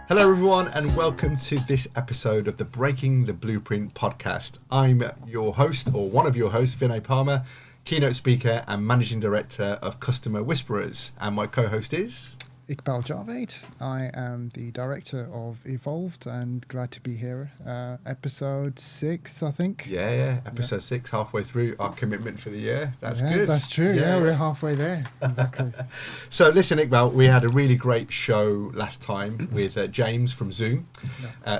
Hello everyone and welcome to this episode of the Breaking the Blueprint podcast. I'm your host, or one of your hosts, Vinay Palmer, keynote speaker and managing director of Customer Whisperers, and my co-host is... Iqbal Javed. I am the director of Evolved and glad to be here. Episode 6, I think. Yeah, episode 6, halfway through our commitment for the year. That's good. That's true. Yeah, we're halfway there. Exactly. So listen, Iqbal, we had a really great show last time with James from Zoom.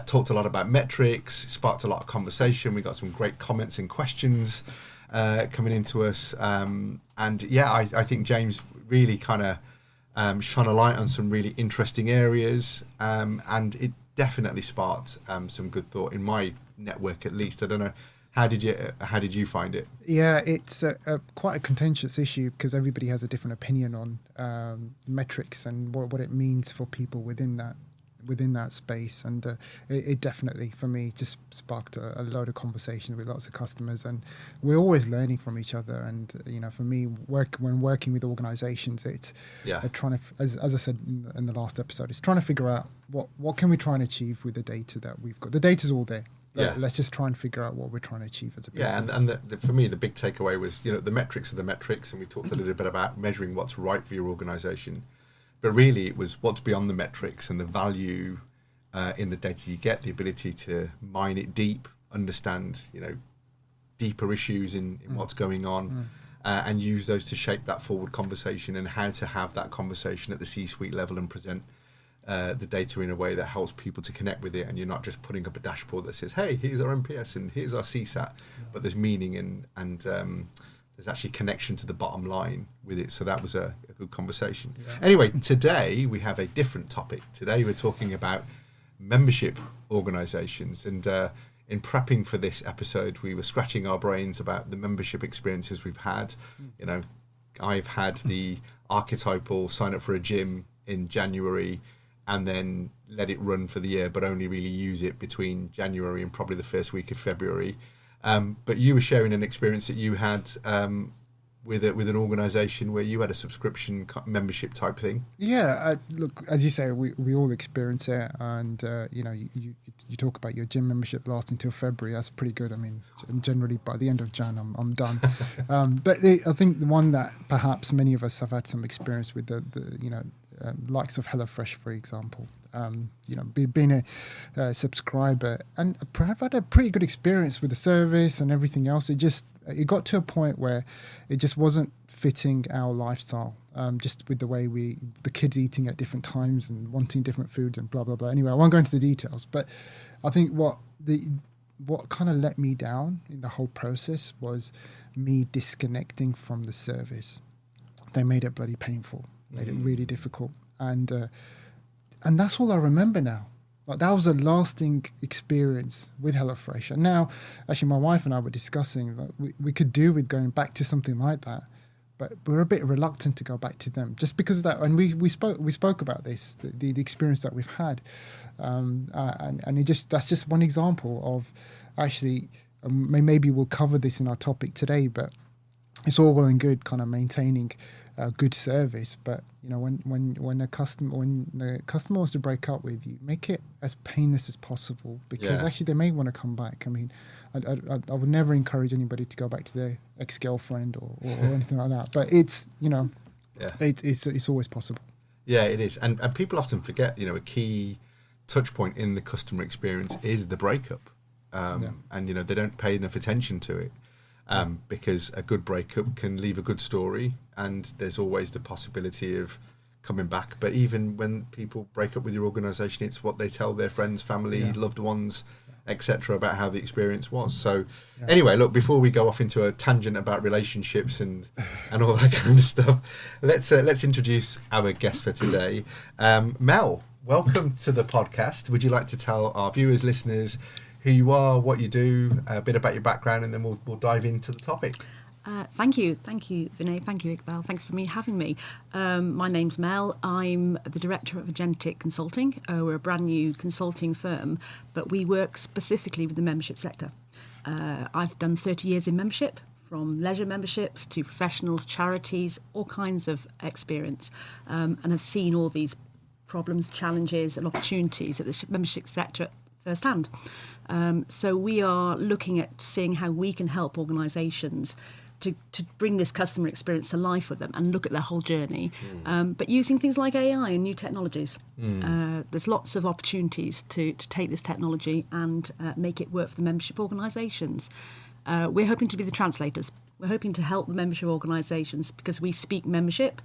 Talked a lot about metrics, sparked a lot of conversation. We got some great comments and questions coming into us. I think James really kind of shone a light on some really interesting areas, and it definitely sparked some good thought in my network, at least. I don't know, how did you find it? Yeah, it's quite a contentious issue because everybody has a different opinion on metrics and what it means for people within that space, and it definitely, for me, just sparked a load of conversations with lots of customers, and we're always learning from each other. And for me, when working with organizations, it's trying to, as I said in the last episode, it's trying to figure out what can we try and achieve with the data that we've got. The data's all there. Let's just try and figure out what we're trying to achieve as a business. Yeah, and for me, the big takeaway was, the metrics are the metrics, and we talked a little bit about measuring what's right for your organization. But really, it was what's beyond the metrics and the value in the data you get, the ability to mine it deep, understand, deeper issues in what's going on, and use those to shape that forward conversation, and how to have that conversation at the C-suite level and present the data in a way that helps people to connect with it. And you're not just putting up a dashboard that says, hey, here's our NPS and here's our CSAT, but there's meaning and there's actually connection to the bottom line with it. So that was a good conversation. Yeah. Anyway, today we have a different topic. Today we're talking about membership organizations. And in prepping for this episode, we were scratching our brains about the membership experiences we've had. I've had the archetypal sign up for a gym in January and then let it run for the year, but only really use it between January and probably the first week of February. But you were sharing an experience that you had with an organisation where you had a subscription membership type thing. Yeah, look, as you say, we all experience it, and you talk about your gym membership lasting till February. That's pretty good. I mean, generally by the end of Jan, I'm done. But I think the one that perhaps many of us have had some experience with, the likes of HelloFresh, for example. Being a subscriber, and I've had a pretty good experience with the service and everything else. It got to a point where it just wasn't fitting our lifestyle, just with the way the kids eating at different times and wanting different foods and blah blah blah. Anyway, I won't go into the details, but I think what kind of let me down in the whole process was me disconnecting from the service. They made it bloody painful, made it really difficult, and that's all I remember now. Like, that was a lasting experience with HelloFresh. And now, actually, my wife and I were discussing that we could do with going back to something like that, but we're a bit reluctant to go back to them just because of that. And we spoke about this, the experience that we've had, and that's just one example of, actually, maybe we'll cover this in our topic today, but it's all well and good kind of maintaining good service, but when the customer wants to break up with you, make it as painless as possible, because actually they may want to come back. I mean, I would never encourage anybody to go back to their ex-girlfriend or anything like that, but it's it's always possible. Yeah, it is, and people often forget, a key touch point in the customer experience is the breakup, and they don't pay enough attention to it. Because a good breakup can leave a good story, and there's always the possibility of coming back. But even when people break up with your organisation, it's what they tell their friends, family, loved ones, etc., about how the experience was. So anyway, look, before we go off into a tangent about relationships and all that kind of stuff, let's introduce our guest for today. Mel, welcome to the podcast. Would you like to tell our viewers, listeners, who you are, what you do, a bit about your background, and then we'll dive into the topic. Thank you, Vinay. Thank you, Iqbal. Thanks for having me. My name's Mel. I'm the director of Agentic Consulting. We're a brand new consulting firm, but we work specifically with the membership sector. I've done 30 years in membership, from leisure memberships to professionals, charities, all kinds of experience, and have seen all these problems, challenges and opportunities at the membership sector firsthand. So we are looking at seeing how we can help organisations to bring this customer experience to life with them and look at their whole journey, but using things like AI and new technologies. There's lots of opportunities to take this technology and make it work for the membership organisations. We're hoping to be the translators. We're hoping to help the membership organisations because we speak membership,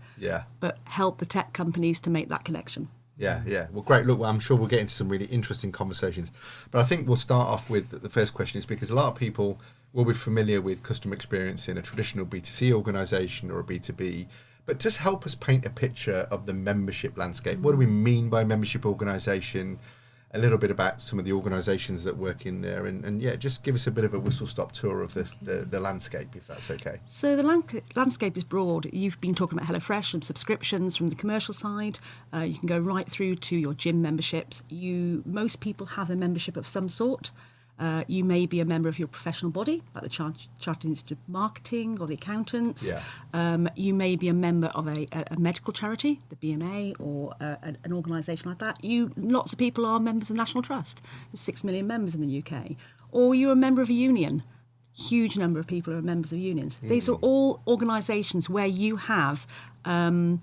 but help the tech companies to make that connection. Yeah. Well, great. Look, I'm sure we'll get into some really interesting conversations. But I think we'll start off with the first question is because a lot of people will be familiar with customer experience in a traditional B2C organisation or a B2B. But just help us paint a picture of the membership landscape. What do we mean by membership organisation? A little bit about some of the organisations that work in there, and just give us a bit of a whistle-stop tour of the landscape, if that's okay. So the landscape is broad. You've been talking about HelloFresh and subscriptions from the commercial side. You can go right through to your gym memberships. Most people have a membership of some sort. You may be a member of your professional body, like the Chartered Institute of Marketing or the accountants. You may be a member of a medical charity, the BMA, or an organisation like that. Lots of people are members of the National Trust. There's 6 million members in the UK. Or you're a member of a union. Huge number of people are members of unions. These are all organisations where you have a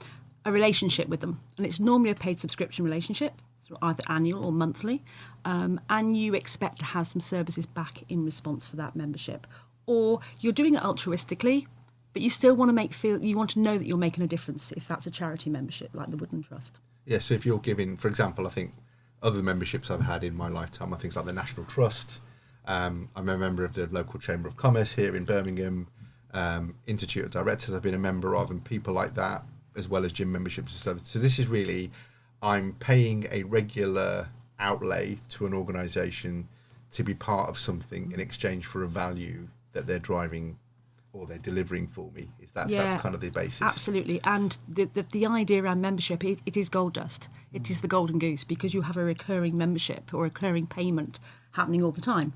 relationship with them. And it's normally a paid subscription relationship, either annual or monthly, and you expect to have some services back in response for that membership. Or you're doing it altruistically, but you still want to know that you're making a difference if that's a charity membership like the Woodland Trust. Yeah, so if you're giving, for example, I think other memberships I've had in my lifetime are things like the National Trust. I'm a member of the local Chamber of Commerce here in Birmingham, Institute of Directors I've been a member of, and people like that, as well as gym memberships and stuff. So this is really, I'm paying a regular outlay to an organisation to be part of something in exchange for a value that they're driving or they're delivering for me. That's kind of the basis? Absolutely. And the idea around membership, it is gold dust. It is the golden goose because you have a recurring membership or a recurring payment happening all the time.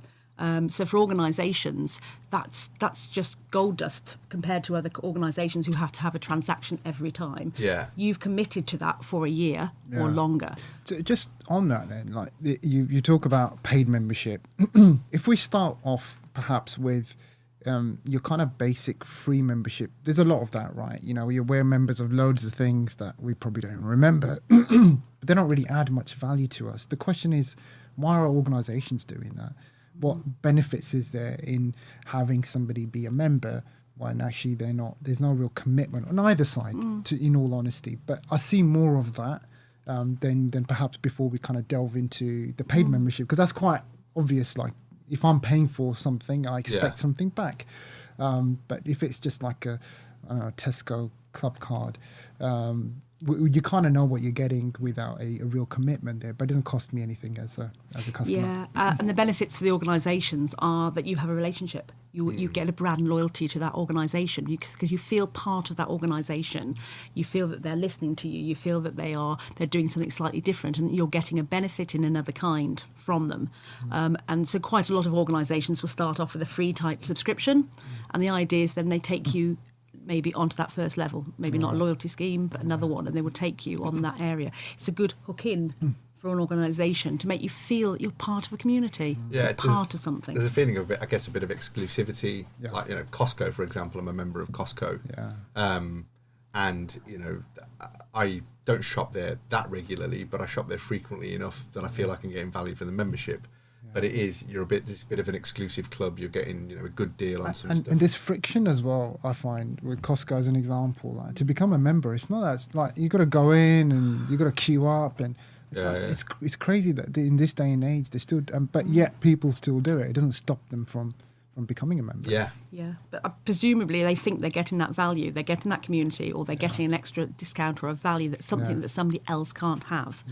So for organisations, that's just gold dust compared to other organisations who have to have a transaction every time. You've committed to that for a year or longer. So just on that then, like you talk about paid membership. If we start off perhaps with your kind of basic free membership, there's a lot of that, right? We're members of loads of things that we probably don't remember, but they don't really add much value to us. The question is, why are organisations doing that? What benefits is there in having somebody be a member when actually there's no real commitment on either side, in all honesty. But I see more of that than perhaps before we kind of delve into the paid membership, because that's quite obvious. Like, if I'm paying for something, I expect something back. But if it's just like a Tesco club card, you kind of know what you're getting without a real commitment there, but it doesn't cost me anything as a customer. And the benefits for the organisations are that you have a relationship. You get a brand loyalty to that organisation because you feel part of that organisation. You feel that they're listening to you. You feel that they're doing something slightly different, and you're getting a benefit in another kind from them. And so quite a lot of organisations will start off with a free type subscription, and the idea is then they take you maybe onto that first level, maybe not a loyalty scheme, but another one, and they will take you on that area. It's a good hook in for an organisation to make you feel you're part of a community, part of something. There's a feeling of, a bit of exclusivity. Like, Costco, for example, I'm a member of Costco. And, I don't shop there that regularly, but I shop there frequently enough that I feel like I'm getting value for the membership. But there's a bit of an exclusive club. You're getting, a good deal on some stuff. And there's friction as well, I find, with Costco as an example. Like, to become a member, it's not as, like, you've got to go in and you've got to queue up. And it's crazy that in this day and age, they still, but yet people still do it. It doesn't stop them from becoming a member. But presumably they think they're getting that value, they're getting that community, or they're getting an extra discount or a value that's something that somebody else can't have.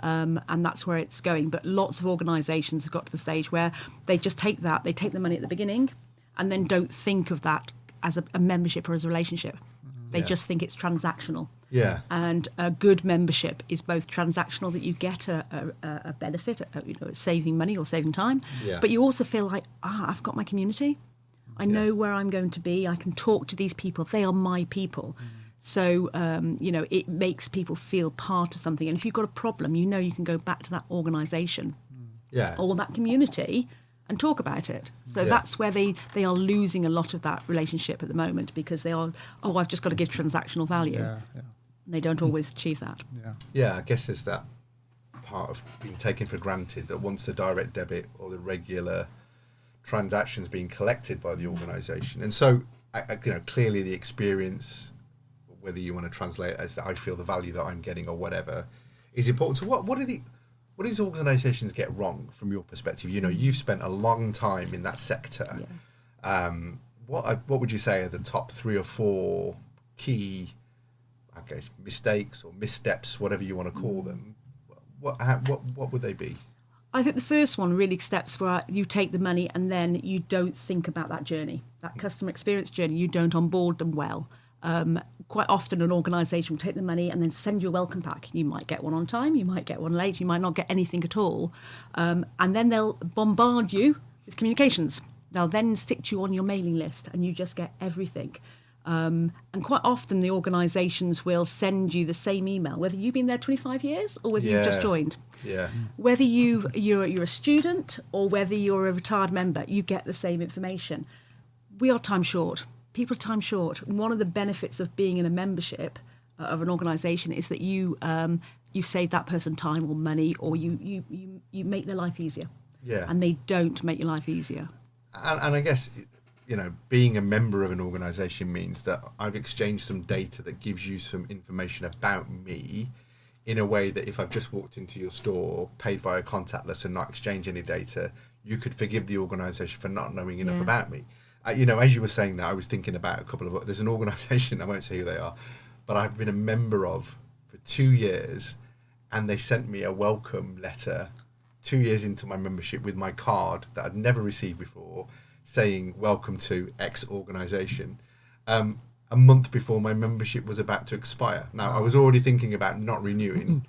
And that's where it's going. But lots of organisations have got to the stage where they just take the money at the beginning and then don't think of that as a membership or as a relationship. They just think it's transactional. And a good membership is both transactional, that you get a benefit, saving money or saving time, but you also feel like, I've got my community. I know where I'm going to be. I can talk to these people. They are my people. So, it makes people feel part of something. And if you've got a problem, you can go back to that organisation or that community and talk about it. So that's where they are losing a lot of that relationship at the moment, because they are, I've just got to give transactional value. Yeah. They don't always achieve that. Yeah, I guess there's that part of being taken for granted that once the direct debit or the regular transactions being collected by the organisation, and so clearly the experience, whether you want to translate it as that I feel the value that I'm getting or whatever, is important. So what do these organisations get wrong from your perspective? You've spent a long time in that sector. What would you say are the top 3 or 4 key, mistakes or missteps, whatever you want to call them? What would they be? I think the first one really steps where you take the money and then you don't think about that journey, that customer experience journey. You don't onboard them well. Quite often an organisation will take the money and then send you a welcome pack. You might get one on time, you might get one late, you might not get anything at all. And then they'll bombard you with communications. They'll then stick you on your mailing list and you just get everything. And quite often the organisations will send you the same email, whether you've been there 25 years or whether you've just joined. Yeah. Whether you're a student or whether you're a retired member, you get the same information. We are time short. People are time short. And one of the benefits of being in a membership of an organisation is that you save that person time or money, or you make their life easier. Yeah. And they don't make your life easier. And I guess, being a member of an organisation means that I've exchanged some data that gives you some information about me in a way that if I've just walked into your store, paid via contactless and not exchanged any data, you could forgive the organisation for not knowing enough about me. As you were saying that, I was thinking about a couple of... There's an organisation, I won't say who they are, but I've been a member of for 2 years, and they sent me a welcome letter 2 years into my membership with my card that I'd never received before, saying, welcome to X organisation, a month before my membership was about to expire. Now, I was already thinking about not renewing,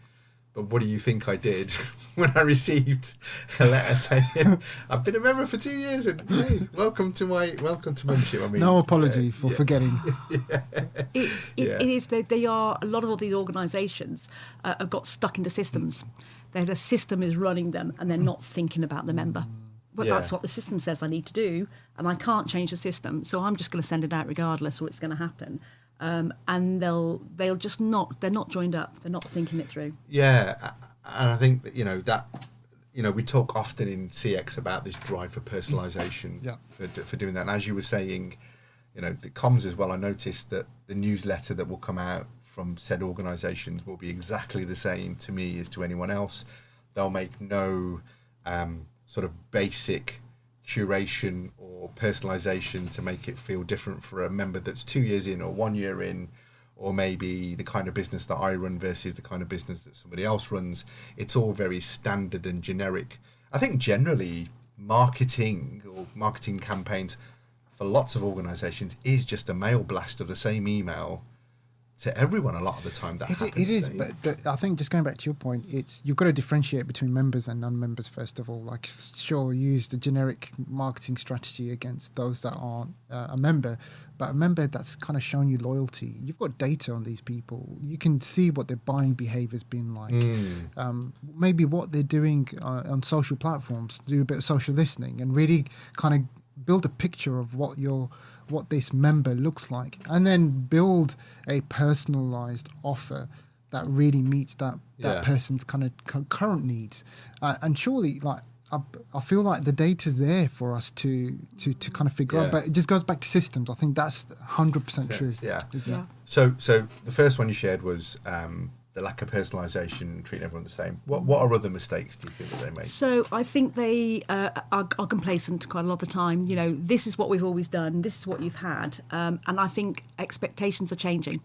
but what do you think I did when I received a letter saying, I've been a member for 2 years and hey, welcome to membership. I mean, no apology for forgetting. It is that they are, a lot of these organisations have got stuck into systems. The system is running them and they're not thinking about the member. But that's what the system says I need to do, and I can't change the system, so I'm just going to send it out regardless, or it's going to happen. And they'll just not, they're not joined up, they're not thinking it through. Yeah, and I think that we talk often in CX about this drive for personalisation, for doing that. And as you were saying, the comms as well, I noticed that the newsletter that will come out from said organisations will be exactly the same to me as to anyone else. They'll make no sort of basic curation or personalisation to make it feel different for a member that's 2 years in or 1 year in, or maybe the kind of business that I run versus the kind of business that somebody else runs. It's all very standard and generic. I think generally marketing or marketing campaigns for lots of organisations is just a mail blast of the same email to everyone a lot of the time. It is, but I think just going back to your point, you've got to differentiate between members and non-members first of all. Like, sure, use the generic marketing strategy against those that aren't a member, but a member that's kind of shown you loyalty. You've got data on these people. You can see what their buying behaviour's been like. Maybe what they're doing on social platforms. Do a bit of social listening and really kind of build a picture of what this member looks like, and then build a personalized offer that really meets that person's kind of current needs. And surely, like, I feel like the data's there for us to kind of figure out, but it just goes back to systems. I think that's 100% true. Yeah. So the first one you shared was the lack of personalisation, treating everyone the same. What are other mistakes do you think that they make? So I think they are complacent quite a lot of the time. This is what we've always done. This is what you've had. And I think expectations are changing.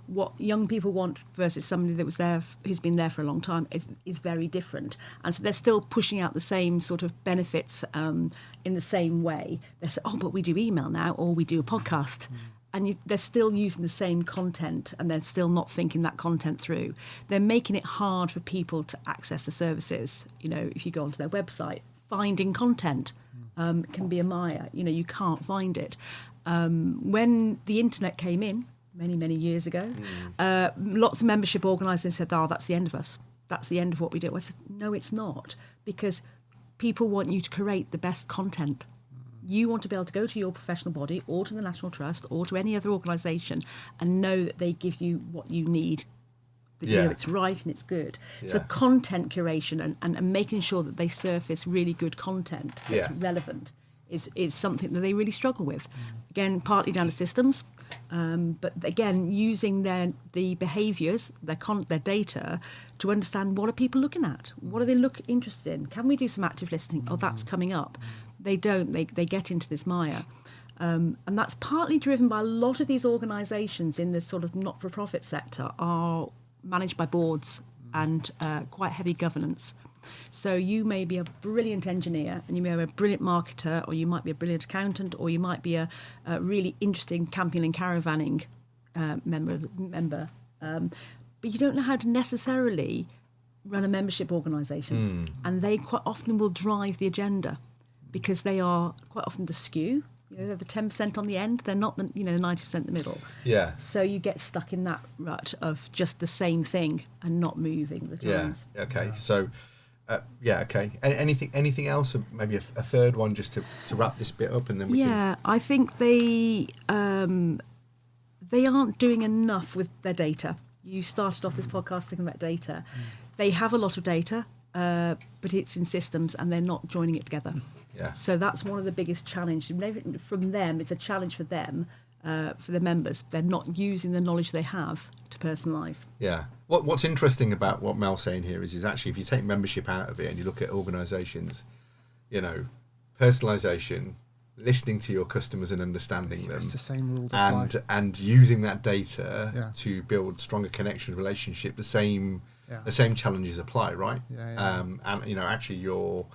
What young people want versus somebody that was there, who's been there for a long time, is very different. And so they're still pushing out the same sort of benefits in the same way. They say, but we do email now, or we do a podcast. And they're still using the same content, and they're still not thinking that content through. They're making it hard for people to access the services. If you go onto their website, finding content can be a mire. You can't find it. When the internet came in, many years ago. Lots of membership organisers said, "Oh, that's the end of us. That's the end of what we do." I said, "No, it's not, because people want you to create the best content. You want to be able to go to your professional body or to the National Trust or to any other organisation and know that they give you what you need, that you know it's right and it's good." So content curation and making sure that they surface really good content that's relevant is something that they really struggle with. Again, partly down to systems, but again, using the behaviours, their data, to understand what are people looking at, what are they interested in. Can we do some active listening? Oh, that's coming up. They don't. They get into this mire. And that's partly driven by a lot of these organisations in the sort of not-for-profit sector are managed by boards and quite heavy governance. So you may be a brilliant engineer and you may be a brilliant marketer, or you might be a brilliant accountant, or you might be a really interesting camping and caravanning member, but you don't know how to necessarily run a membership organisation. And they quite often will drive the agenda because they are quite often the skew. You know, they're the 10% on the end. They're not the 90% in the middle. Yeah. So you get stuck in that rut of just the same thing and not moving the times. Yeah. Okay. So. Okay. Anything else? Maybe a third one, just to wrap this bit up, and then we can. Yeah, I think they aren't doing enough with their data. You started off this podcast talking about data. They have a lot of data, but it's in systems, and they're not joining it together. Yeah. So that's one of the biggest challenges from them. It's a challenge for them, for the members. They're not using the knowledge they have to personalise. Yeah. What's interesting about what Mel's saying here is actually, if you take membership out of it and you look at organisations, personalisation, listening to your customers and understanding them, it's the same rules and using that data to build stronger connection, relationship. The same challenges apply, right? And actually your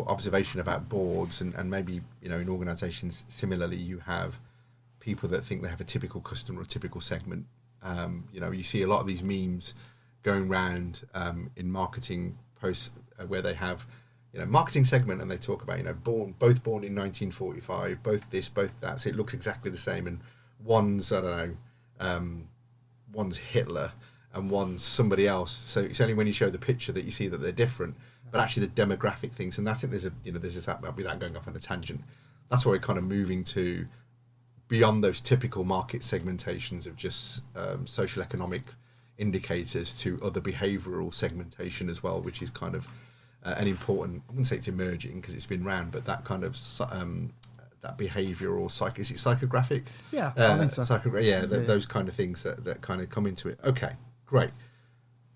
observation about boards and maybe in organisations similarly, you have people that think they have a typical customer or a typical segment. You see a lot of these memes going around in marketing posts where they have, marketing segment, and they talk about, both born in 1945, both this, both that. So it looks exactly the same. And one's, one's Hitler and one's somebody else. So it's only when you show the picture that you see that they're different, but actually the demographic things. And I think there's without going off on a tangent, that's why we're kind of moving to beyond those typical market segmentations of just social economic indicators to other behavioural segmentation as well, which is kind of an important, I wouldn't say it's emerging because it's been around, but that kind of that behavioural is it psychographic? Yeah, I think so. Those kind of things that kind of come into it. Okay, great.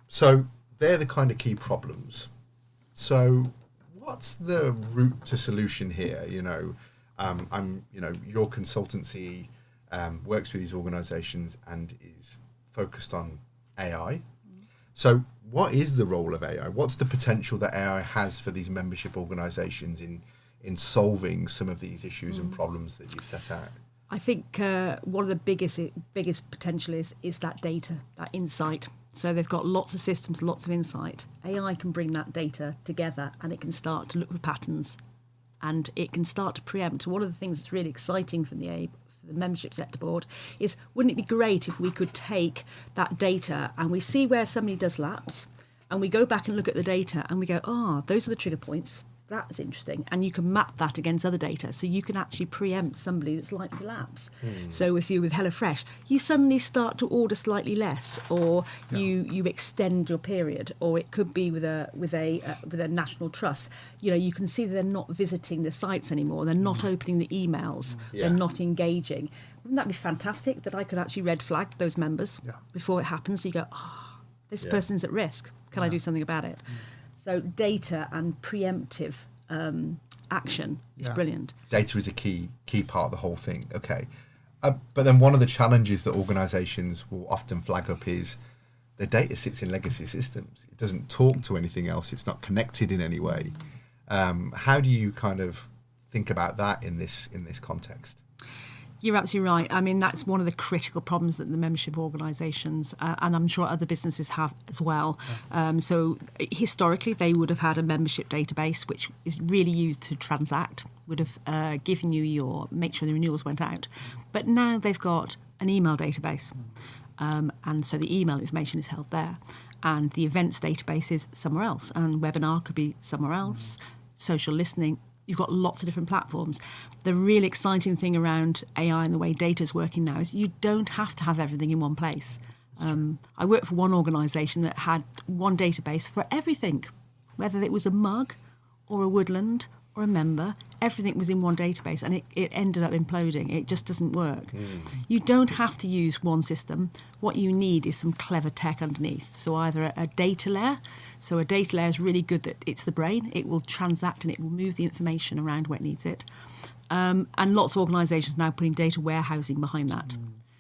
So they're the kind of key problems. So what's the route to solution here? Your consultancy works with these organisations and is focused on AI. So what is the role of AI? What's the potential that AI has for these membership organisations in solving some of these issues and problems that you've set out? I think one of the biggest potential is that data, that insight. So they've got lots of systems, lots of insight. AI can bring that data together and it can start to look for patterns. And it can start to preempt. One of the things that's really exciting for the membership sector board is, wouldn't it be great if we could take that data and we see where somebody does lapse, and we go back and look at the data and we go, those are the trigger points. That's interesting. And you can map that against other data. So you can actually preempt somebody that's likely to lapse. So if you're with HelloFresh, you suddenly start to order slightly less, or you extend your period, or it could be with a national trust. You can see that they're not visiting the sites anymore. They're not opening the emails. They're not engaging. Wouldn't that be fantastic that I could actually red flag those members before it happens? So you go, this person's at risk. Can I do something about it? So data and preemptive action is brilliant. Data is a key part of the whole thing. Okay. But then one of the challenges that organisations will often flag up is the data sits in legacy systems. It doesn't talk to anything else. It's not connected in any way. How do you kind of think about that in this context? You're absolutely right. I mean, that's one of the critical problems that the membership organisations, and I'm sure other businesses have as well. So historically, they would have had a membership database, which is really used to transact, would have given you make sure the renewals went out. But now they've got an email database. And so the email information is held there. And the events database is somewhere else. And webinar could be somewhere else. Social listening, you've got lots of different platforms. The really exciting thing around AI and the way data is working now is you don't have to have everything in one place. I worked for one organisation that had one database for everything, whether it was a mug or a woodland or a member, everything was in one database, and it ended up imploding. It just doesn't work. You don't have to use one system. What you need is some clever tech underneath. So either a data layer. So a data layer is really good that it's the brain. It will transact and it will move the information around where it needs it. And lots of organisations now putting data warehousing behind that.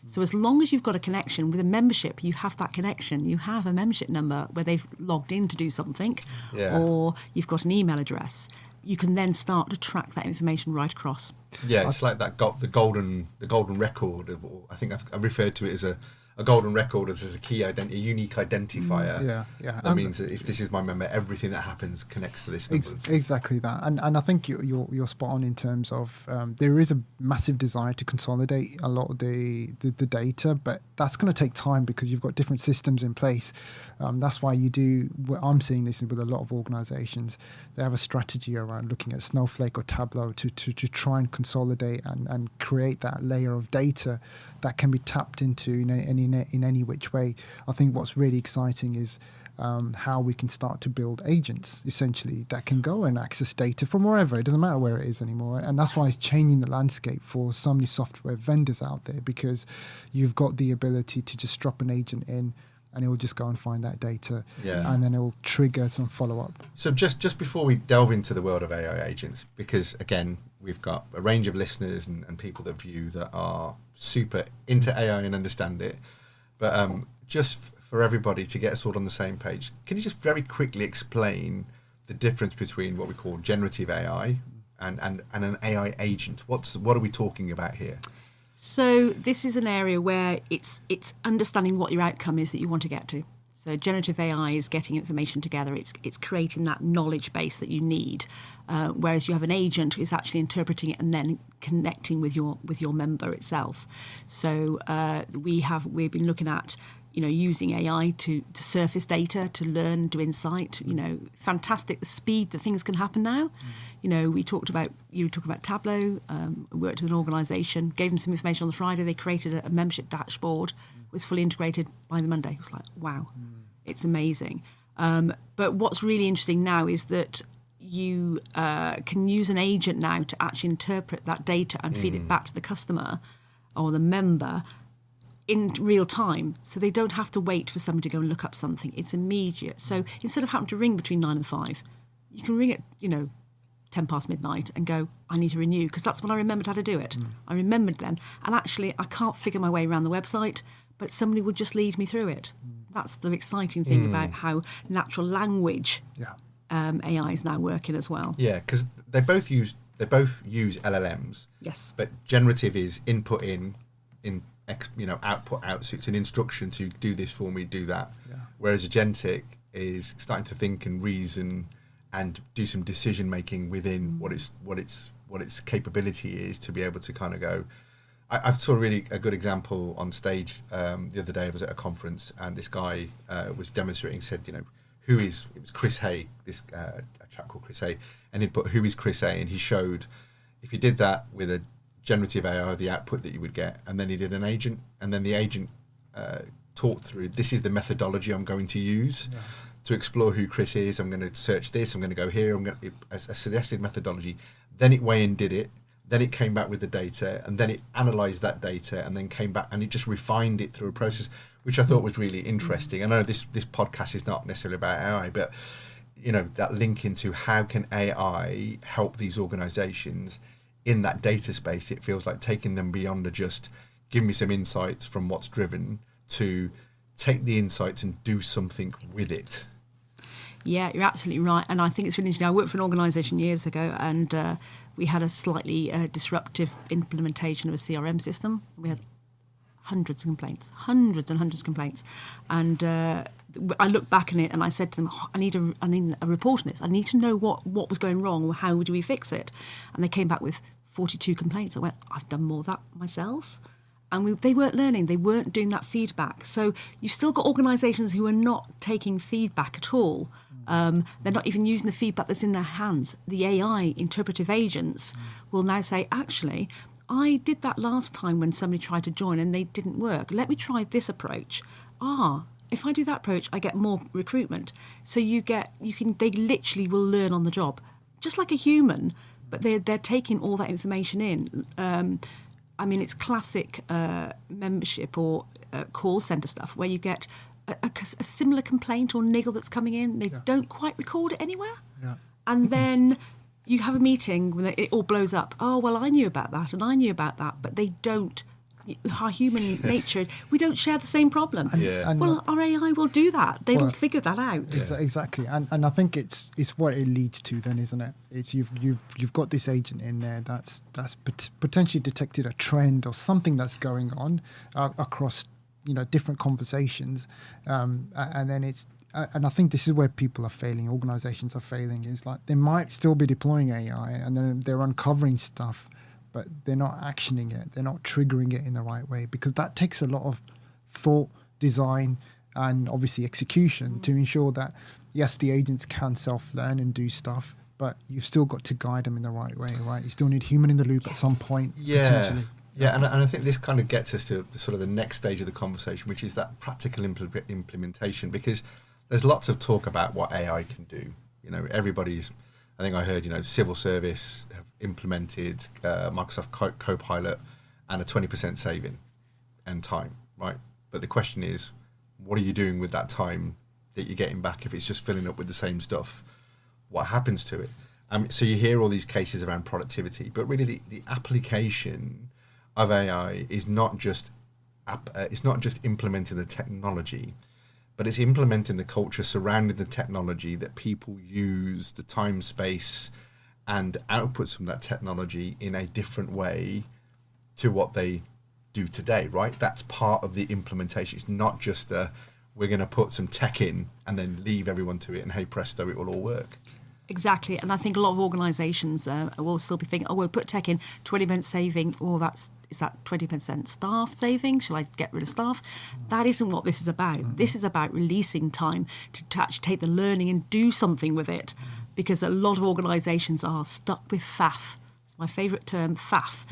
So as long as you've got a connection with a membership, you have that connection. You have a membership number where they've logged in to do something, or you've got an email address. You can then start to track that information right across. Yeah, it's like that the golden record. I think I've referred to it as a golden record as a key a unique identifier. That means that if this is my member, everything that happens connects to this number. Exactly that, and I think you're spot on in terms of there is a massive desire to consolidate a lot of the data, but that's going to take time because you've got different systems in place. That's why I'm seeing this with a lot of organisations. They have a strategy around looking at Snowflake or Tableau to try and consolidate and create that layer of data that can be tapped into in any which way. I think what's really exciting is how we can start to build agents, essentially, that can go and access data from wherever. It doesn't matter where it is anymore. And that's why it's changing the landscape for so many software vendors out there, because you've got the ability to just drop an agent in and it will just go and find that data, and then it will trigger some follow-up. So just before we delve into the world of AI agents, because, again, we've got a range of listeners and people that view that are super into AI and understand it, but just for everybody to get us all on the same page, can you just very quickly explain the difference between what we call generative AI and an AI agent? What are we talking about here? So this is an area where it's understanding what your outcome is that you want to get to. So generative AI is getting information together. It's creating that knowledge base that you need, whereas you have an agent who's actually interpreting it and then connecting with your member itself. So we've been looking at using AI to surface data, to learn, do insight. Fantastic the speed that things can happen now. You talked about Tableau. Worked with an organisation, gave them some information on the Friday. They created a membership dashboard, was fully integrated by the Monday. It was like, wow, it's amazing. But what's really interesting now is that you can use an agent now to actually interpret that data and feed it back to the customer or the member in real time, so they don't have to wait for somebody to go and look up something. It's immediate. So instead of having to ring between 9 and 5, you can ring at 10 past midnight and go, I need to renew, because that's when I remembered how to do it. I remembered then, and actually I can't figure my way around the website, but somebody would just lead me through it. That's the exciting thing about how natural language AI is now working as well. Yeah, because they both use LLMs. Yes. But generative is input in output out. So it's an instruction to do this for me, do that. Yeah. Whereas agentic is starting to think and reason and do some decision making within what its capability is to be able to kind of go. I saw really a good example on stage the other day. I was at a conference and this guy was demonstrating. Said, it was Chris Hay, a chap called Chris Hay, and he'd put who is Chris Hay, and he showed if you did that with a generative AI, the output that you would get, and then he did an agent, and then the agent talked through, this is the methodology I'm going to use to explore who Chris is. I'm going to search this, I'm going to go here, I'm going to a suggested methodology. Then it went and did it, then it came back with the data, and then it analysed that data, and then came back and it just refined it through a process, which I thought was really interesting. I know this podcast is not necessarily about AI, but that link into how can AI help these organisations in that data space. It feels like taking them beyond just give me some insights from what's driven to take the insights and do something with it. Yeah, you're absolutely right. And I think it's really interesting. I worked for an organisation years ago, and we had a slightly disruptive implementation of a CRM system. We had hundreds and hundreds of complaints. And I looked back on it and I said to them, I need a report on this. I need to know what was going wrong, or how do we fix it? And they came back with 42 complaints. I went, I've done more of that myself. and they weren't learning, they weren't doing that feedback. So you've still got organisations who are not taking feedback at all. They're not even using the feedback that's in their hands. The AI interpretive agents will now say, actually, I did that last time when somebody tried to join and they didn't work. Let me try this approach. If I do that approach, I get more recruitment. So they literally will learn on the job, just like a human, but they're taking all that information in. It's classic membership or call centre stuff where you get a similar complaint or niggle that's coming in. They don't quite record it anywhere. Yeah. And then you have a meeting when it all blows up. Oh, well, I knew about that and I knew about that, but they don't. Our human nature, we don't share the same problem. Our AI will do that. They'll figure that out. Exactly, and I think it's what it leads to then, isn't it? It's you've got this agent in there that's potentially detected a trend or something that's going on across different conversations, and then it's. And I think this is where people are failing, organizations are failing, is like they might still be deploying AI and then they're uncovering stuff, but they're not actioning it. They're not triggering it in the right way, because that takes a lot of thought, design, and obviously execution to ensure that, yes, the agents can self-learn and do stuff, but you've still got to guide them in the right way, right? You still need human in the loop at some point, potentially. Yeah, and I think this kind of gets us to sort of the next stage of the conversation, which is that practical implementation, because there's lots of talk about what AI can do. I think I heard, civil service have implemented Microsoft Copilot and a 20% saving and time, right? But the question is, what are you doing with that time that you're getting back if it's just filling up with the same stuff? What happens to it? So you hear all these cases around productivity, but really the application of AI is not just implementing the technology, but it's implementing the culture surrounding the technology that people use, the time, space, and outputs from that technology in a different way to what they do today, right? That's part of the implementation. It's not just we're going to put some tech in and then leave everyone to it and hey presto, it will all work. Exactly, and I think a lot of organisations will still be thinking, we'll put tech in, 20% saving, is that 20% staff saving? Shall I get rid of staff? That isn't what this is about. Mm-hmm. This is about releasing time to actually take the learning and do something with it, because a lot of organisations are stuck with faff. It's my favourite term, faff.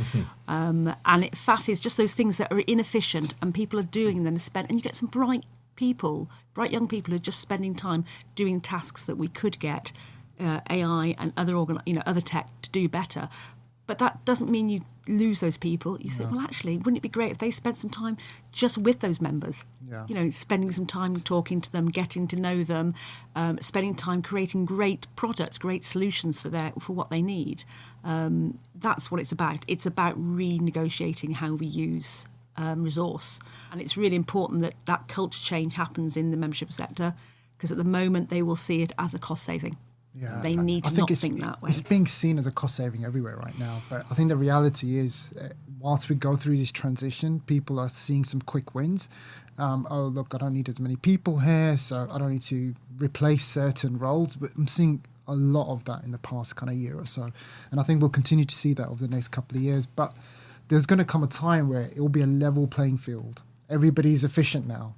Faff is just those things that are inefficient and people are doing them, and you get some bright young people who are just spending time doing tasks that we could get AI and other tech to do better. But that doesn't mean you lose those people. You say, well, actually, wouldn't it be great if they spent some time just with those members? Yeah. Spending some time talking to them, getting to know them, spending time creating great products, great solutions for what they need. That's what it's about. It's about renegotiating how we use resource. And it's really important that culture change happens in the membership sector, because at the moment they will see it as a cost saving. Yeah, they need to not think that way. It's being seen as a cost saving everywhere right now. But I think the reality is, whilst we go through this transition, people are seeing some quick wins. Look, I don't need as many people here, so I don't need to replace certain roles. But I'm seeing a lot of that in the past kind of year or so. And I think we'll continue to see that over the next couple of years. But there's going to come a time where it will be a level playing field. Everybody's efficient now.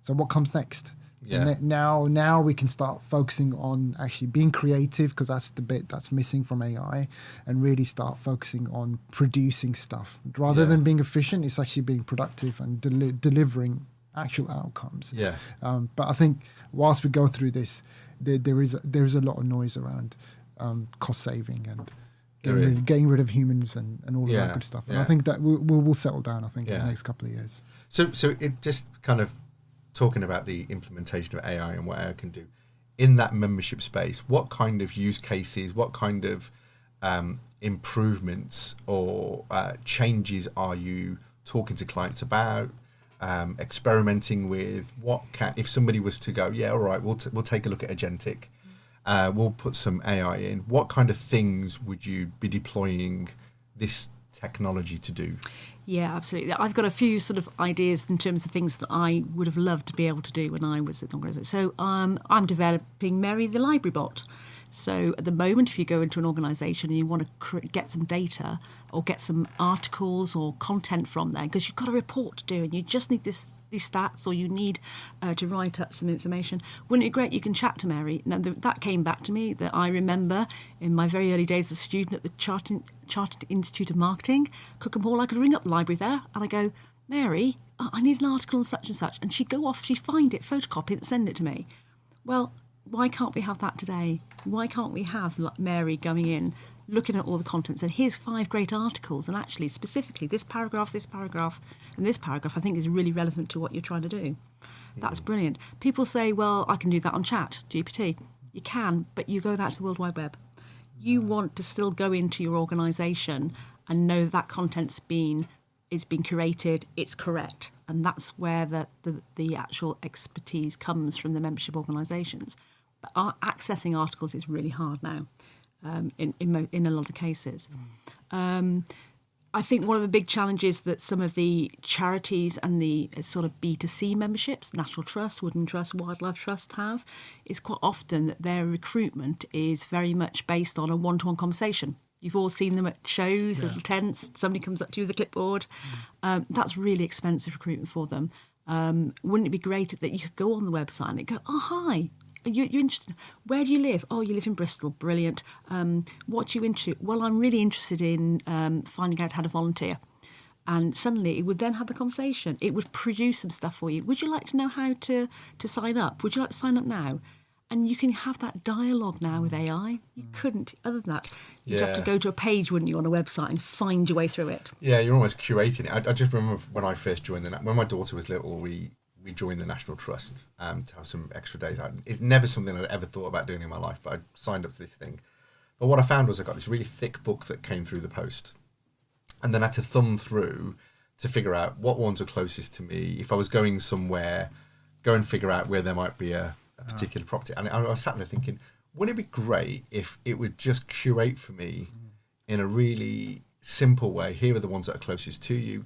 So what comes next? Yeah. Now we can start focusing on actually being creative, because that's the bit that's missing from AI, and really start focusing on producing stuff. Rather than being efficient, it's actually being productive and delivering actual outcomes. Yeah. But I think whilst we go through this, there is a lot of noise around cost saving and getting rid of humans and all of that good stuff. And I think that we'll settle down, I think, in the next couple of years. So it just kind of talking about the implementation of AI and what AI can do in that membership space, what kind of use cases, what kind of improvements or changes are you talking to clients about, experimenting with? If somebody was to go, all right, we'll take a look at agentic, we'll put some AI in, what kind of things would you be deploying this technology to do? Yeah, absolutely. I've got a few sort of ideas in terms of things that I would have loved to be able to do when I was at an organisation. So I'm developing Mary the Library Bot. So at the moment, if you go into an organisation and you want to get some data or get some articles or content from there, because you've got a report to do and you just need these stats, or you need to write up some information, wouldn't it be great? You can chat to Mary. Now, that came back to me that I remember in my very early days as a student at the Chartered Institute of Marketing, Cookham Hall. I could ring up the library there and I go, Mary, I need an article on such and such. And she'd go off, she'd find it, photocopy it, and send it to me. Well, why can't we have that today? Why can't we have Mary going in, looking at all the contents, and here's 5 great articles, and actually specifically this paragraph, and this paragraph I think is really relevant to what you're trying to do. That's brilliant. People say, well, I can do that on Chat GPT. You can, but you're going out to the World Wide Web. You want to still go into your organisation and know that content's been curated, it's correct, and that's where the actual expertise comes from the membership organisations. But accessing articles is really hard now. In a lot of cases. I think one of the big challenges that some of the charities and the sort of B2C memberships, National Trust, Woodland Trust, Wildlife Trust have, is quite often that their recruitment is very much based on a one-to-one conversation. You've all seen them at shows, little tents, somebody comes up to you with a clipboard. That's really expensive recruitment for them. Wouldn't it be great that you could go on the website and go, oh, hi, you're interested. Where do you live? Oh, you live in Bristol. Brilliant. What are you into? Well, I'm really interested in finding out how to volunteer. And suddenly it would then have a conversation. It would produce some stuff for you. Would you like to know how to sign up? Would you like to sign up now? And you can have that dialogue now with AI. You couldn't, other than that. You'd have to go to a page, wouldn't you, on a website and find your way through it. Yeah, you're almost curating it. I just remember when I first joined when my daughter was little, we joined the National Trust to have some extra days out. It's never something I'd ever thought about doing in my life, but I signed up for this thing. But what I found was I got this really thick book that came through the post, and then I had to thumb through to figure out what ones are closest to me. If I was going somewhere, go and figure out where there might be a particular property. And I was sat there thinking, wouldn't it be great if it would just curate for me in a really simple way? Here are the ones that are closest to you.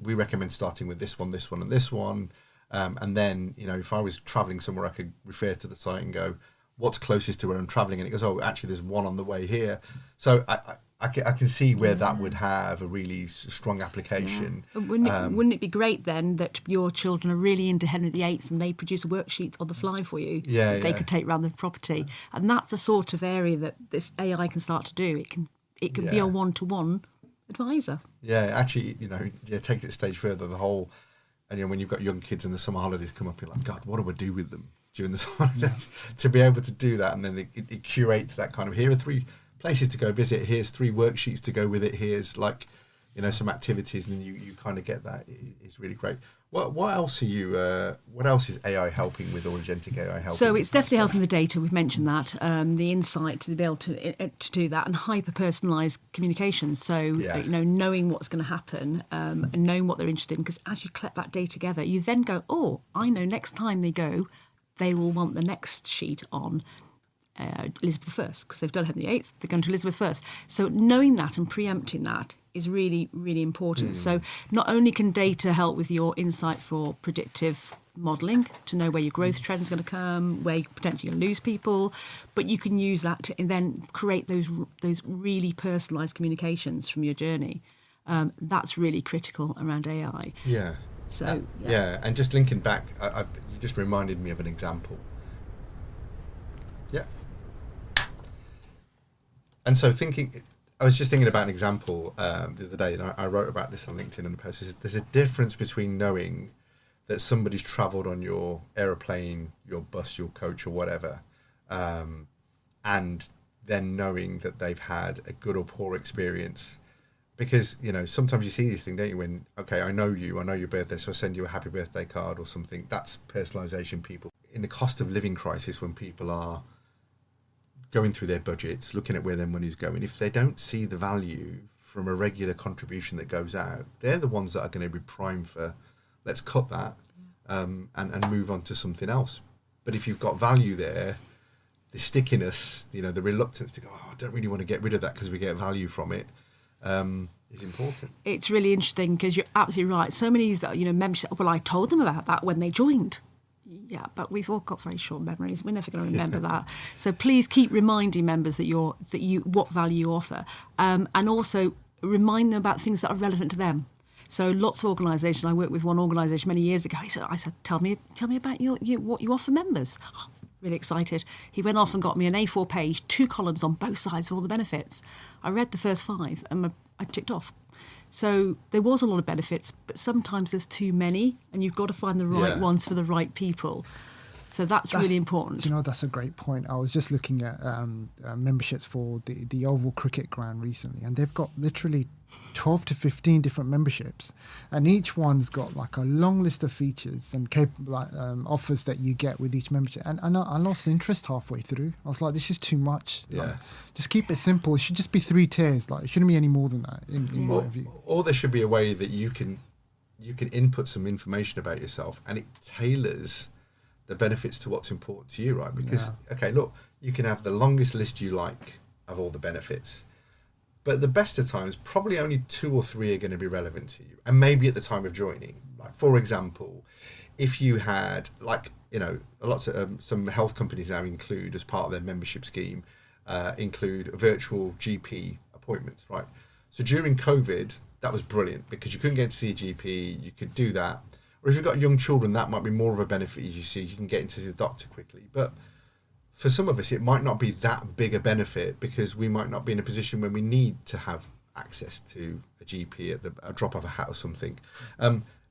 We recommend starting with this one, and this one. And then, if I was traveling somewhere, I could refer to the site and go, what's closest to where I'm traveling? And it goes, oh, actually, there's one on the way here. So I can see where that would have a really strong application. Yeah. Wouldn't it be great then that your children are really into Henry VIII and they produce a worksheet on the fly for you that they could take around the property? And that's the sort of area that this AI can start to do. It can be a one-to-one advisor. Yeah, actually, take it a stage further. The whole... And when you've got young kids and the summer holidays come up, you're like, God, what do I do with them during the summer holidays? To be able to do that, and then it curates that kind of, here are 3 places to go visit, here's 3 worksheets to go with it, here's some activities, and then you kind of get that. It's really great. What else are you? What else is AI helping with, or agentic AI helping? So it's definitely helping the data. We've mentioned that, the insight to be able to do that, and hyper personalised communication. So knowing what's going to happen and knowing what they're interested in. Because as you collect that data together, you then go, oh, I know next time they go, they will want the next sheet on Elizabeth I, because they've done Henry VIII, they're going to Elizabeth I. So knowing that and preempting that is really, really important. So not only can data help with your insight for predictive modelling, to know where your growth trend is going to come, where you potentially going to lose people, but you can use that to then create those really personalised communications from your journey. That's really critical around AI. Yeah. So and just linking back, you just reminded me of an example. Yeah. And so I was just thinking about an example the other day, and I wrote about this on LinkedIn in a post. There's a difference between knowing that somebody's travelled on your aeroplane, your bus, your coach, or whatever, and then knowing that they've had a good or poor experience. Because, sometimes you see this thing, don't you, when, okay, I know your birthday, so I'll send you a happy birthday card or something. That's personalisation, people. In the cost of living crisis, when people are going through their budgets, looking at where their money's going, if they don't see the value from a regular contribution that goes out, they're the ones that are going to be primed for, let's cut that and move on to something else. But if you've got value there, the stickiness, the reluctance to go, oh, I don't really want to get rid of that because we get value from it, is important. It's really interesting because you're absolutely right. So many of that, members, well, I told them about that when they joined. Yeah, but we've all got very short memories. We're never going to remember that. So please keep reminding members that you what value you offer, and also remind them about things that are relevant to them. So lots of organisations. I worked with one organisation many years ago. I said, tell me about what you offer members. Oh, really excited. He went off and got me an A4 page, 2 columns on both sides of all the benefits. I read the first 5 and I ticked off. So there was a lot of benefits, but sometimes there's too many, and you've got to find the right ones for the right people. So that's really important. You know, that's a great point. I was just looking at memberships for the Oval Cricket Ground recently, and they've got literally 12 to 15 different memberships, and each one's got like a long list of features and offers that you get with each membership. And I lost interest halfway through. I was like, this is too much. Yeah. Like, just keep it simple. It should just be 3 tiers. Like, it shouldn't be any more than that, in my view. Or there should be a way that you can input some information about yourself, and it tailors the benefits to what's important to you, right? Because, okay, look, you can have the longest list you like of all the benefits, but at the best of times, probably only 2 or 3 are going to be relevant to you, and maybe at the time of joining. Like, for example, if you had, like, you know, lots of some health companies now include, as part of their membership scheme, include virtual GP appointments, right? So during COVID, that was brilliant because you couldn't get to see a GP, you could do that. Or if you've got young children, that might be more of a benefit. As you see, you can get into the doctor quickly. But for some of us, it might not be that big a benefit because we might not be in a position where we need to have access to a GP at a drop of a hat or something.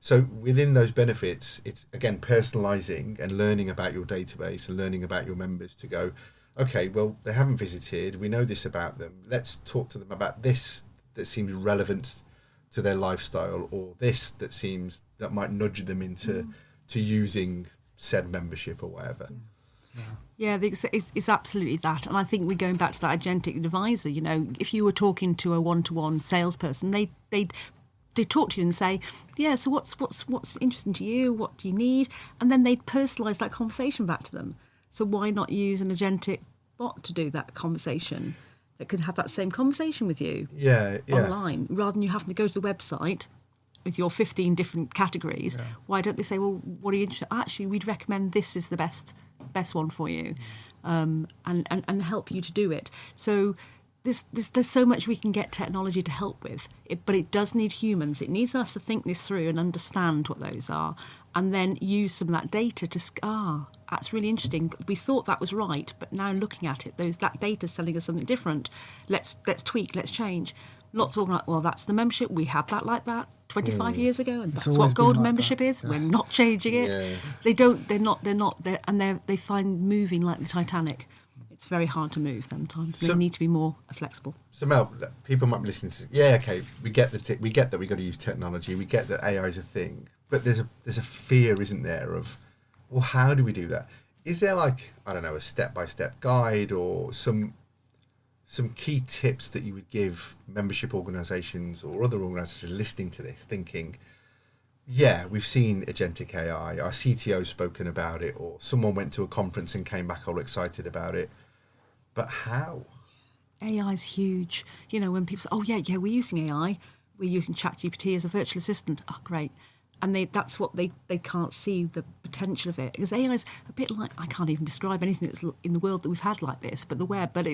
So within those benefits, it's, again, personalising and learning about your database and learning about your members to go, okay, well, they haven't visited. We know this about them. Let's talk to them about this that seems relevant to their lifestyle, or this that might nudge them into to using said membership or whatever. Yeah, it's absolutely that. And I think we're going back to that agentic advisor. You know, if you were talking to a one-to-one salesperson, they'd talk to you and say, yeah, so what's interesting to you? What do you need? And then they'd personalise that conversation back to them. So why not use an agentic bot to do that conversation that could have that same conversation with you online, rather than you having to go to the website with your 15 different categories? Yeah. Why don't they say, well, what are you interested in? Actually, we'd recommend this is the best one for you, and help you to do it. So there's so much we can get technology to help with, but it does need humans. It needs us to think this through and understand what those are, and then use some of that data to, that's really interesting. We thought that was right, but now looking at it, that data's telling us something different. Let's tweak, let's change. Lots of well, that's the membership. We had that like that 25 years ago, and that's what gold membership is. Yeah. We're not changing it. Yeah. They find moving like the Titanic. It's very hard to move sometimes. They need to be more flexible. So Mel, people might be listening to, okay, we get that we got to use technology. We get that AI is a thing, but there's a fear, isn't there, of, well, how do we do that? Is there, like, I don't know, a step-by-step guide or some key tips that you would give membership organisations or other organisations listening to this, thinking, yeah, we've seen agentic AI, our CTO's spoken about it, or someone went to a conference and came back all excited about it, but how? AI is huge. You know, when people say, oh, yeah, we're using AI, we're using ChatGPT as a virtual assistant. Oh, great. And that's what they can't see the potential of it. Because AI is a bit like, I can't even describe anything that's in the world that we've had like this, but the web. But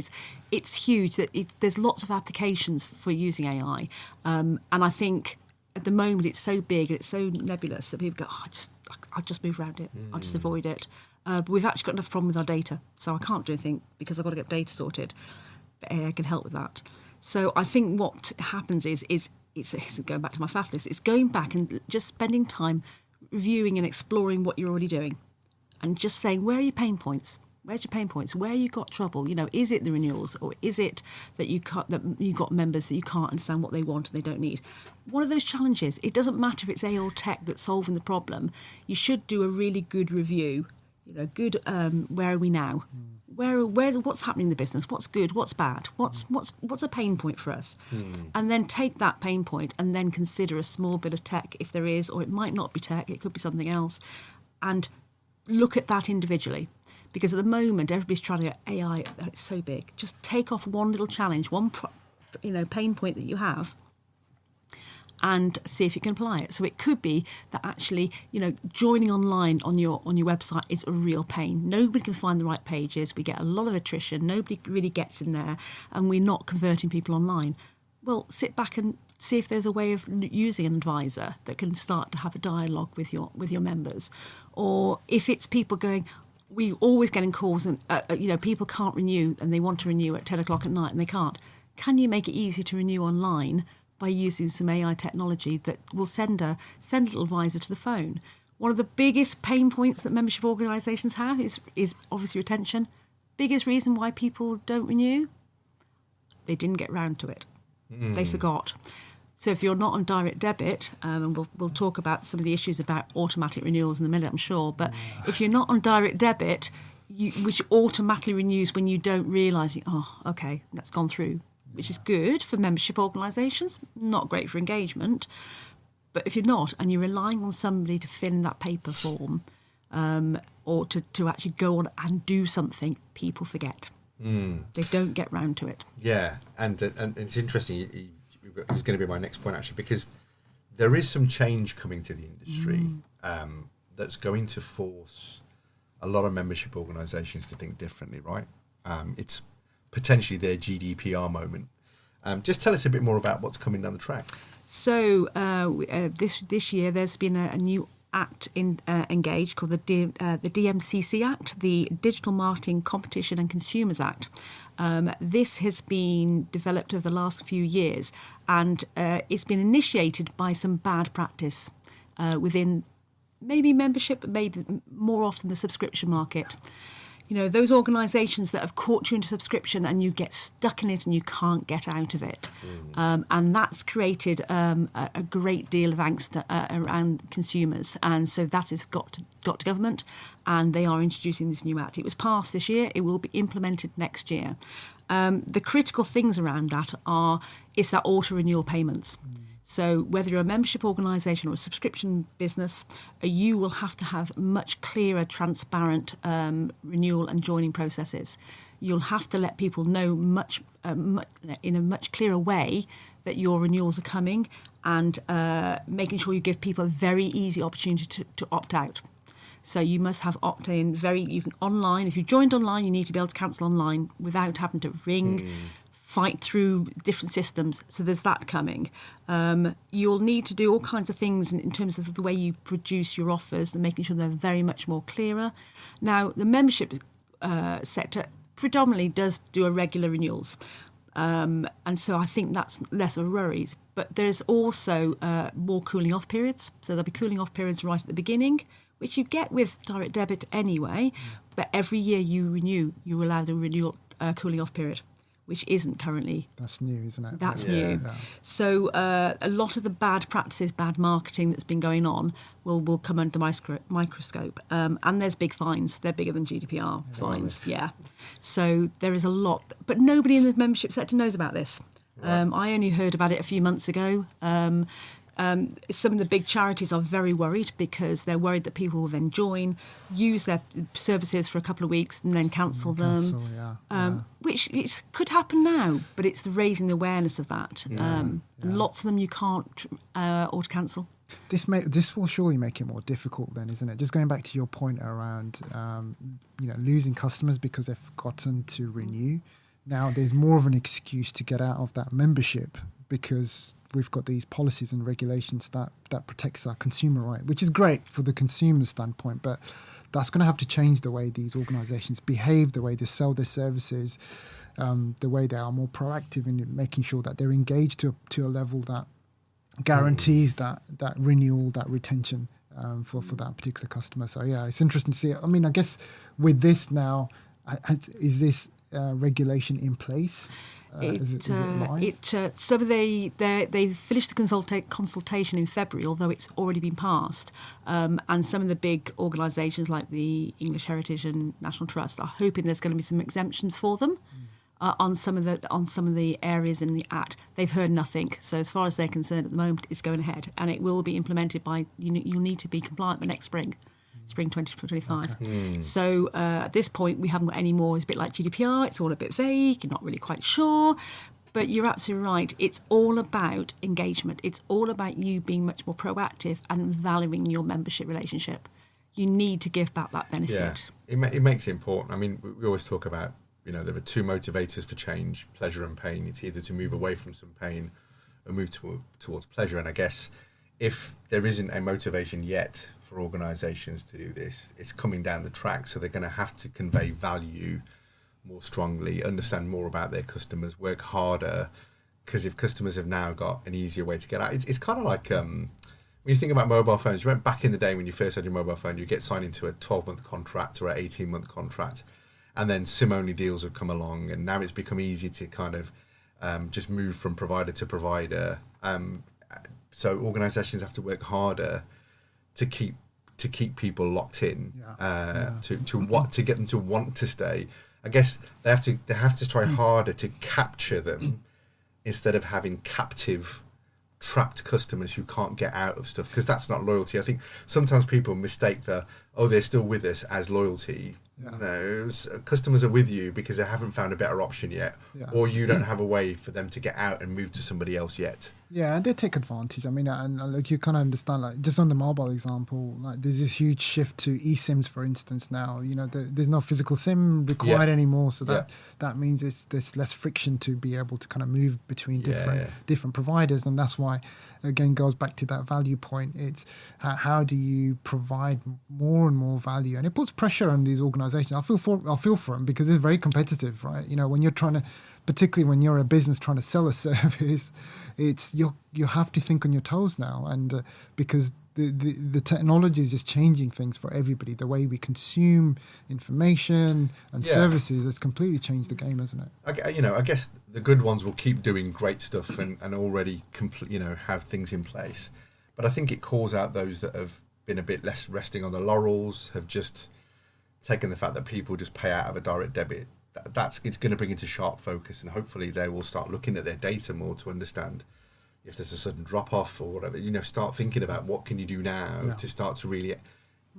it's huge. There's lots of applications for using AI. And I think at the moment it's so big, it's so nebulous that people go, I'll just move around it. I'll just avoid it. But we've actually got enough problem with our data. So I can't do anything because I've got to get data sorted. But AI can help with that. So I think what happens is it's going back to my FAF list. It's going back and just spending time reviewing and exploring what you're already doing, and just saying, where are your pain points? Where's your pain points? Where you got trouble? You know, is it the renewals, or is it that you got members that you can't understand what they want and they don't need? One of those challenges. It doesn't matter if it's AI or tech that's solving the problem. You should do a really good review. You know, good. Where are we now? What's happening in the business? What's good? What's bad? What's a pain point for us? And then take that pain point and then consider a small bit of tech if there is, or it might not be tech. It could be something else, and look at that individually. Because at the moment, everybody's trying to get AI. It's so big. Just take off one little challenge, one pain point that you have, and see if you can apply it. So it could be that actually, joining online on your website is a real pain. Nobody can find the right pages. We get a lot of attrition. Nobody really gets in there, and we're not converting people online. Well, sit back and see if there's a way of using an advisor that can start to have a dialogue with your members. Or if it's people going, we always getting calls and people can't renew and they want to renew at 10 o'clock at night and they can't. Can you make it easy to renew online by using some AI technology that will send a little advisor to the phone? One of the biggest pain points that membership organisations have is obviously retention. Biggest reason why people don't renew, they didn't get round to it. They forgot. So if you're not on direct debit, and we'll talk about some of the issues about automatic renewals in a minute, I'm sure, but if you're not on direct debit, which automatically renews when you don't realise, okay, that's gone through, which is good for membership organisations, not great for engagement. But if you're not, and you're relying on somebody to fill in that paper form, or to actually go on and do something, people forget. They don't get round to it. Yeah, and it's interesting. It was going to be my next point, actually, because there is some change coming to the industry that's going to force a lot of membership organisations to think differently, right? It's potentially their GDPR moment. Just tell us a bit more about what's coming down the track. So this year there's been a new Act engaged called the DMCC Act, the Digital Marketing Competition and Consumers Act. This has been developed over the last few years, and it's been initiated by some bad practice within maybe membership, but maybe more often the subscription market. Those organisations that have caught you into subscription and you get stuck in it and you can't get out of it. And that's created a great deal of angst around consumers. And so that has got to government, and they are introducing this new act. It was passed this year. It will be implemented next year. The critical things around that is that auto-renewal payments. So whether you're a membership organisation or a subscription business, you will have to have much clearer, transparent renewal and joining processes. You'll have to let people know in a much clearer way that your renewals are coming, and making sure you give people a very easy opportunity to opt out. So you must have opt-in you can online. If you joined online, you need to be able to cancel online without having to ring, fight through different systems. So there's that coming. You'll need to do all kinds of things in terms of the way you produce your offers and making sure they're very much more clearer. Now, the membership sector predominantly does do irregular renewals. And so I think that's less of a worry. But there's also more cooling off periods. So there'll be cooling off periods right at the beginning, which you get with direct debit anyway. But every year you renew, you allow the renewal cooling off period, which isn't currently. That's new, isn't it? That's new. Yeah. So a lot of the bad practices, bad marketing that's been going on will come under the microscope. And there's big fines. They're bigger than GDPR fines. Yeah. So there is a lot. But nobody in the membership sector knows about this. Right. I only heard about it a few months ago. Some of the big charities are very worried because they're worried that people will then join, use their services for a couple of weeks and then cancel them. Which could happen now, but it's the raising the awareness of that. Lots of them you can't auto-cancel. This will surely make it more difficult then, isn't it? Just going back to your point around losing customers because they've forgotten to renew. Now there's more of an excuse to get out of that membership because we've got these policies and regulations that protects our consumer right, which is great for the consumer standpoint, but that's going to have to change the way these organizations behave, the way they sell their services, the way they are more proactive in making sure that they're engaged to a level that guarantees that renewal, that retention for that particular customer. So yeah, it's interesting to see. I mean, I guess with this now, is this regulation in place? So they finished the consultation in February, although it's already been passed. And some of the big organisations like the English Heritage and National Trust are hoping there's going to be some exemptions for them on some of the areas in the Act. They've heard nothing. So as far as they're concerned at the moment, it's going ahead, and it will be implemented by you'll need to be compliant by next spring 2025. Okay. So at this point, we haven't got any more. It's a bit like GDPR. It's all a bit vague. You're not really quite sure. But you're absolutely right. It's all about engagement. It's all about you being much more proactive and valuing your membership relationship. You need to give back that benefit. Yeah, it makes it important. I mean, we always talk about, there are two motivators for change, pleasure and pain. It's either to move away from some pain or move towards pleasure. And I guess if there isn't a motivation yet for organisations to do this, it's coming down the track. So they're going to have to convey value more strongly, understand more about their customers, work harder. Because if customers have now got an easier way to get out, it's kind of like when you think about mobile phones. You remember back in the day when you first had your mobile phone, you get signed into a 12-month contract or an 18-month contract, and then SIM-only deals have come along, and now it's become easy to kind of just move from provider to provider. So organisations have to work harder to keep people locked in, to get them to want to stay. I guess they have to try harder to capture them instead of having captive, trapped customers who can't get out of stuff, because that's not loyalty. I think sometimes people mistake they're still with us as loyalty. No, customers are with you because they haven't found a better option yet, or you don't have a way for them to get out and move to somebody else yet. Yeah, and they take advantage. I mean, and like you kind of understand, like just on the mobile example, like there's this huge shift to eSIMs, for instance. Now, there's no physical SIM required anymore, so that means there's less friction to be able to kind of move between different providers, and that's why, again, goes back to that value point. It's how do you provide more and more value, and it puts pressure on these organizations. I feel for them because it's very competitive, right? When you're trying to, particularly when you're a business trying to sell a service, it's you have to think on your toes now, and because the technology is just changing things for everybody. The way we consume information and services has completely changed the game, hasn't it? I guess the good ones will keep doing great stuff and already have things in place. But I think it calls out those that have been a bit less resting on the laurels, have just taken the fact that people just pay out of a direct debit. It's going to bring into sharp focus, and hopefully they will start looking at their data more to understand if there's a sudden drop-off or whatever. Start thinking about what can you do now to start to really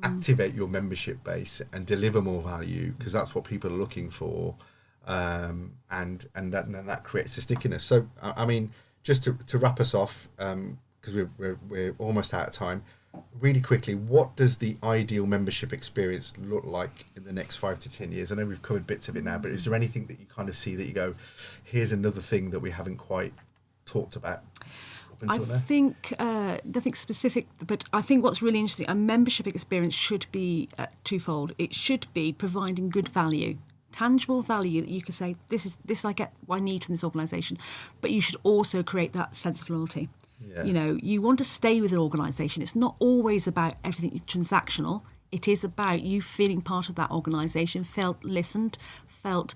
activate your membership base and deliver more value, because that's what people are looking for, and that creates a stickiness. So I mean, just to wrap us off, because we're almost out of time, really quickly, what does the ideal membership experience look like in the next 5 to 10 years? I know we've covered bits of it now, but is there anything that you kind of see that you go, here's another thing that we haven't quite talked about? I think nothing specific, but I think what's really interesting, a membership experience should be twofold. It should be providing good value, tangible value that you can say, this I get what I need from this organisation, but you should also create that sense of loyalty. You want to stay with an organisation. It's not always about everything transactional. It is about you feeling part of that organisation, felt listened, felt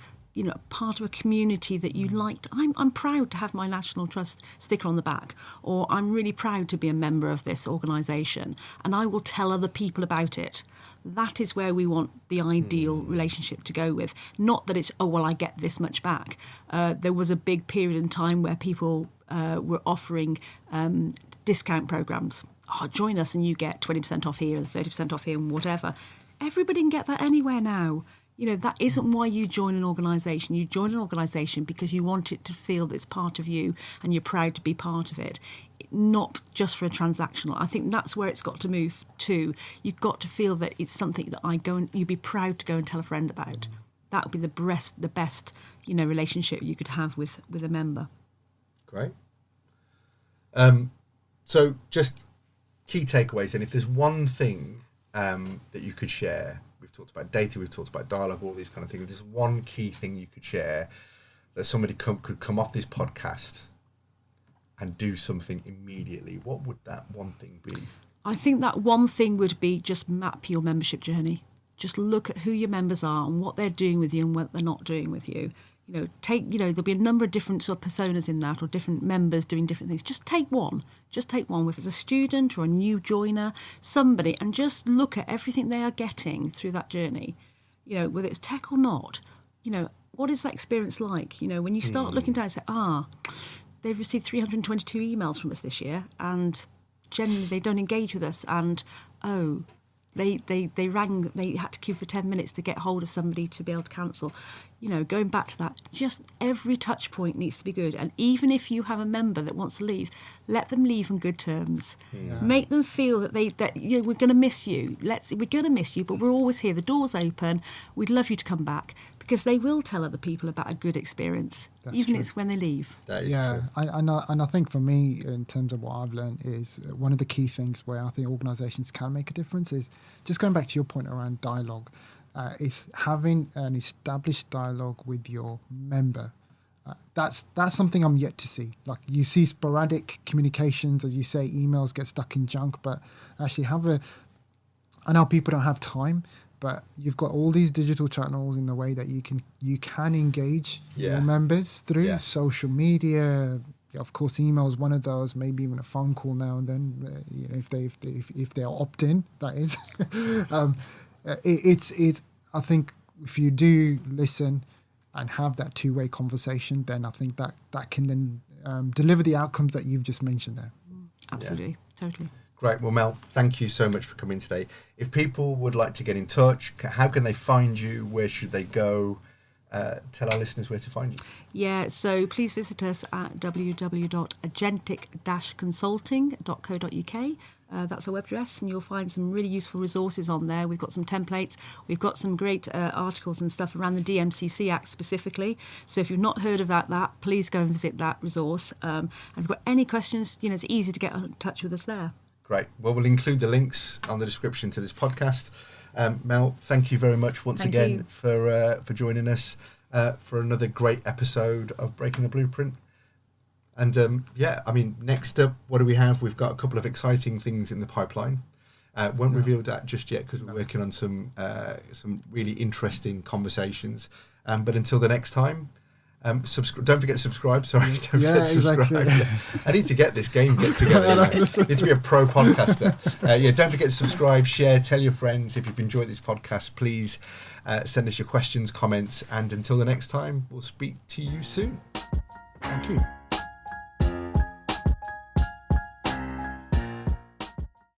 part of a community that you liked. I'm proud to have my National Trust sticker on the back, or I'm really proud to be a member of this organisation, and I will tell other people about it. That is where we want the ideal relationship to go with. Not that it's, I get this much back. There was a big period in time where people were offering discount programmes. Join us and you get 20% off here and 30% off here and whatever. Everybody can get that anywhere now. That isn't why you join an organisation. You join an organisation because you want it to feel that it's part of you and you're proud to be part of it, not just for a transactional. I think that's where it's got to move to. You've got to feel that it's something that you'd be proud to go and tell a friend about. That would be the best relationship you could have with a member. Great. So just key takeaways, and if there's one thing that you could share, we've talked about data, we've talked about dialogue, all these kind of things. If there's one key thing you could share that somebody could come off this podcast and do something immediately, what would that one thing be? I think that one thing would be just map your membership journey. Just look at who your members are and what they're doing with you and what they're not doing with you. There'll be a number of different sort of personas in that, or different members doing different things. Just take one, whether it's a student or a new joiner, somebody, and just look at everything they are getting through that journey. Whether it's tech or not, what is that experience like? When you start looking down and say, they've received 322 emails from us this year, and generally they don't engage with us, and they rang, they had to queue for 10 minutes to get hold of somebody to be able to cancel. You know, going back to that, just every touch point needs to be good. And even if you have a member that wants to leave, let them leave on good terms. Yeah. Make them feel that you know, we're going to miss you. We're going to miss you, but we're always here. The door's open. We'd love you to come back, because they will tell other people about a good experience, That's even true. if it's when they leave. That is Yeah, true. and I think for me, in terms of what I've learned, is one of the key things where I think organisations can make a difference is just going back to your point around dialogue, is having an established dialogue with your member. That's something I'm yet to see. Like, you see sporadic communications, as you say, emails get stuck in junk, but actually I know people don't have time, but you've got all these digital channels in the way that you can engage Yeah. your members through Yeah. social media. Of course, email is one of those. Maybe even a phone call now and then. You know, if they opt in, that is. It's. I think if you do listen and have that two-way conversation, then I think that can then deliver the outcomes that you've just mentioned there. Absolutely, totally. Great. Well, Mel, thank you so much for coming today. If people would like to get in touch, how can they find you? Where should they go? Tell our listeners where to find you. Yeah, so please visit us at www.agentic-consulting.co.uk. That's our web address, and you'll find some really useful resources on there. We've got some templates. We've got some great articles and stuff around the DMCC Act specifically. So if you've not heard of that, please go and visit that resource. And if you've got any questions, you know, it's easy to get in touch with us there. Great. Well, we'll include the links on the description to this podcast. Mel, thank you very much once Thank again you. for joining us for another great episode of Breaking the Blueprint. And yeah, I mean, next up, what do we have? We've got a couple of exciting things in the pipeline. Won't reveal that just yet because we're working on some really interesting conversations. But until the next time, don't forget to subscribe. Sorry, don't forget to subscribe. Exactly. Yeah. I need to get this game get together. I need to be a pro podcaster. Yeah, don't forget to subscribe, share, tell your friends. If you've enjoyed this podcast, please send us your questions, comments, and until the next time, we'll speak to you soon. Thank you.